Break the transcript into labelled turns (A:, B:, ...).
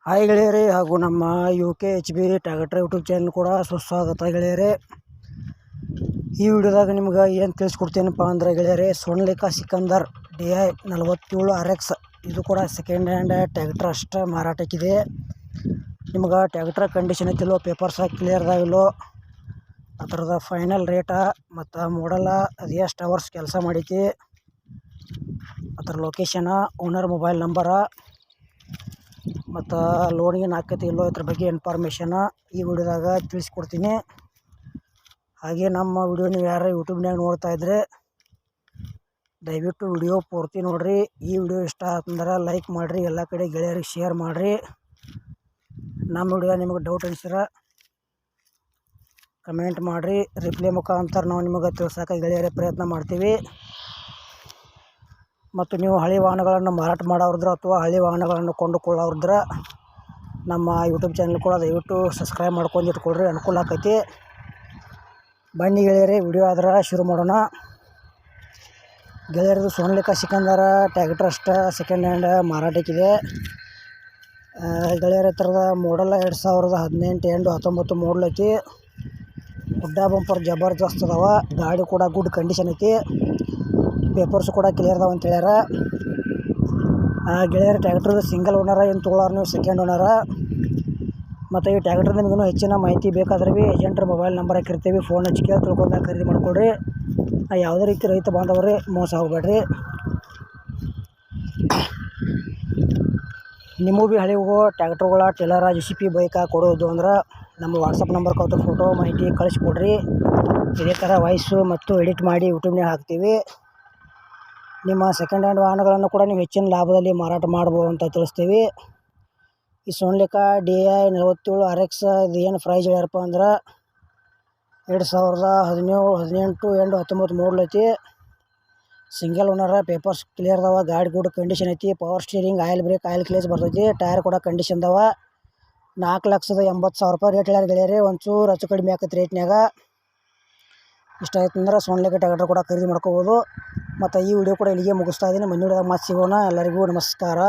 A: Hi ಗೆಳೆಯರೇ, ಹಾಗೂ ನಮ್ಮ UKHB ಟ್ರ್ಯಾಕ್ಟರ್ ಯೂಟ್ಯೂಬ್ ಚಾನಲ್ ಕೂಡ ಸುಸ್ವಾಗತ ಗೆಳೆಯರೇ. ಈ ವಿಡಿಯೋದಾಗ ನಿಮ್ಗೆ ಏನು ತಿಳಿಸ್ಕೊಡ್ತೀನಪ್ಪ ಅಂದ್ರೆ ಗೆಳೆಯರೇ, ಸೋನಾಲಿಕಾ ಸಿಕಂದರ್ DI 47 RX ಇದು ಕೂಡ ಸೆಕೆಂಡ್ ಹ್ಯಾಂಡ್ ಟ್ರ್ಯಾಕ್ಟರ್ ಅಷ್ಟೇ ಮಾರಾಟಕ್ಕಿದೆ. ನಿಮ್ಗೆ ಟ್ರ್ಯಾಕ್ಟರ್ ಕಂಡೀಷನ್ ಐತಿಲ್ಲೋ, ಪೇಪರ್ಸ್ ಕ್ಲಿಯರ್ ಅದಾವಿಲ್ಲೋ, ಅದರದ ಫೈನಲ್ ರೇಟ ಮತ್ತು ಮಾಡಲ, ಅದು ಎಷ್ಟು ಅವರ್ಸ್ ಕೆಲಸ ಮಾಡೈತಿ, ಅದರ ಲೊಕೇಶನ, ಓನರ್ ಮೊಬೈಲ್ ನಂಬರ ಮತ್ತು ಲೋನ್ಗೆ ಹಾಕೈತಿ ಇಲ್ಲೋ ಇದ್ರ ಬಗ್ಗೆ ಇನ್ಫಾರ್ಮೇಷನ ಈ ವಿಡಿಯೋದಾಗ ತಿಳಿಸ್ಕೊಡ್ತೀನಿ. ಹಾಗೆ ನಮ್ಮ ವಿಡಿಯೋ ನೀವು ಯಾರು ಯೂಟ್ಯೂಬ್ನಾಗ ನೋಡ್ತಾ ಇದ್ರೆ ದಯವಿಟ್ಟು ವಿಡಿಯೋ ಪೂರ್ತಿ ನೋಡಿರಿ. ಈ ವಿಡಿಯೋ ಇಷ್ಟ ಆತಂದ್ರೆ ಲೈಕ್ ಮಾಡಿರಿ, ಎಲ್ಲ ಕಡೆ ಗೆಳೆಯರಿಗೆ ಶೇರ್ ಮಾಡಿರಿ. ನಮ್ಮ ವಿಡಿಯೋ ನಿಮಗೆ ಡೌಟ್ ಅನಿಸಿದ್ರೆ ಕಮೆಂಟ್ ಮಾಡಿರಿ, ರಿಪ್ಲೈ ಮುಖಾಂತರ ನಾವು ನಿಮಗೆ ತಿಳ್ಸೋಕೆ ಗೆಳೆಯರೇ ಪ್ರಯತ್ನ ಮಾಡ್ತೀವಿ. ಮತ್ತು ನೀವು ಹಳೆ ವಾಹನಗಳನ್ನು ಮಾರಾಟ ಮಾಡೋರಿದ್ರೆ ಅಥವಾ ಹಳೆ ವಾಹನಗಳನ್ನು ಕೊಂಡುಕೊಳ್ಳೋರಿದ್ರೆ ನಮ್ಮ ಯೂಟ್ಯೂಬ್ ಚಾನಲ್ ಕೂಡ ದಯವಿಟ್ಟು ಸಬ್ಸ್ಕ್ರೈಬ್ ಮಾಡ್ಕೊಂಡು ಇಟ್ಕೊಳ್ರಿ, ಅನುಕೂಲ ಆಕೈತಿ. ಬನ್ನಿ ಗೆಳೆಯರೇ, ವಿಡಿಯೋ ಆದ್ರೆ ಶುರು ಮಾಡೋಣ. ಗೆಳೆಯರದು ಸೋನಾಲಿಕಾ ಸಿಕಂದರ ಟ್ರ್ಯಾಕ್ಟರ್ ಅಷ್ಟೇ ಸೆಕೆಂಡ್ ಹ್ಯಾಂಡ್ ಮಾರಾಟಕ್ಕಿದೆ. ಗೆಳೆಯರ ಥರದ ಮಾಡಲ್ 2018 ಎಂಡ್ 19 ಮಾಡಲ್ ಐತಿ. ಗುಡ್ಡ ಬಂಪರ್ ಜಬರ್ದಸ್ತ್ ಅದಾವ. ಗಾಡಿ ಕೂಡ ಗುಡ್ ಕಂಡೀಷನ್ ಐತಿ. ಪೇಪರ್ಸ್ ಕೂಡ ಕ್ಲಿಯರ್ ಅದಾವ ಅಂತ ಹೇಳ್ಯಾರ. ಗೆಳೆಯರ ಟ್ರ್ಯಾಕ್ಟರ್ದು ಸಿಂಗಲ್ ಓನರ, ಏನು ತೊಗೊಳೋರು ನೀವು ಸೆಕೆಂಡ್ ಓನರ. ಮತ್ತು ಈ ಟ್ರ್ಯಾಕ್ಟರ್ ನಿಮಗೂ ಹೆಚ್ಚಿನ ಮಾಹಿತಿ ಬೇಕಾದ್ರೆ ಏಜೆಂಟ್ರ ಮೊಬೈಲ್ ನಂಬರ್ ಹಾಕಿರ್ತೀವಿ, ಫೋನ್ ಹಚ್ಚಿ ಕೇಳಿ ತಿಳ್ಕೊಂಡು ಖರೀದಿ ಮಾಡ್ಕೊಳ್ರಿ. ಯಾವುದೇ ರೀತಿ ರೈತ ಬಾಂಧವರೇ ಮೋಸ ಹೋಗ್ಬೇಡ್ರಿ. ನಿಮಗೂ ಭೀ ಹಳೆವು ಟ್ರ್ಯಾಕ್ಟರ್ಗಳ ಟೇಲರ JCB ಬೈಕ ಕೊಡೋದು ಅಂದ್ರೆ ನಮ್ಮ ವಾಟ್ಸಪ್ ನಂಬರ್ಗೆ ಅವತ್ತು ಫೋಟೋ ಮಾಹಿತಿ ಕಳಿಸ್ಕೊಡ್ರಿ. ಇದೇ ಥರ ವಾಯ್ಸು ಮತ್ತು ಎಡಿಟ್ ಮಾಡಿ ಯೂಟ್ಯೂಬ್ನಾಗ ಹಾಕ್ತೀವಿ. ನಿಮ್ಮ ಸೆಕೆಂಡ್ ಹ್ಯಾಂಡ್ ವಾಹನಗಳನ್ನು ಕೂಡ ನೀವು ಹೆಚ್ಚಿನ ಲಾಭದಲ್ಲಿ ಮಾರಾಟ ಮಾಡ್ಬೋದು ಅಂತ ತಿಳಿಸ್ತೀವಿ. ಈ ಸೋನಾಲಿಕಾ DI 47 RX ಇದು ಏನು ಪ್ರೈಸ್ ಹೇಳ್ಯಾರಪ್ಪ ಅಂದ್ರೆ 2018 ಎಂಡ್ 19 ಮಾಡಲ್ ಐತಿ. ಸಿಂಗಲ್ ಓನರ, ಪೇಪರ್ಸ್ ಕ್ಲಿಯರ್ ಅದಾವ, ಗಾಡಿ ಗುಡ್ ಕಂಡೀಷನ್ ಐತಿ. Power steering, oil brake, oil ಕ್ಲೇಸ್ ಬರ್ತೈತಿ. ಟೈರ್ ಕೂಡ ಕಂಡೀಷನ್ ಅದಾವ. 4,80,000 ರೂಪಾಯಿ ರೇಟ್ ಹೇಳ್ಯಾರ ಗೆಳೆಯರಿ. ಒಂಚೂರು ಹೆಚ್ಚು ಕಡಿಮೆ ಆಕೈತಿ ರೇಟ್ನಾಗ. ಇಷ್ಟ ಆಯ್ತು ಅಂದ್ರೆ ಸೋನಾಲಿಕಾ ಟ್ರ್ಯಾಕ್ಟರ್ ಕೂಡ ಖರೀದಿ ಮಾಡ್ಕೋಬೋದು. ಮತ್ತು ಈ ವಿಡಿಯೋ ಕೂಡ ಇಲ್ಲಿಗೆ ಮುಗಿಸ್ತಾ ಇದ್ದೀನಿ. ಮುಂದಿನ ವಿಡಿಯೋದಾಗ ಮತ್ತೆ ಸಿಗೋಣ. ಎಲ್ಲರಿಗೂ ನಮಸ್ಕಾರ.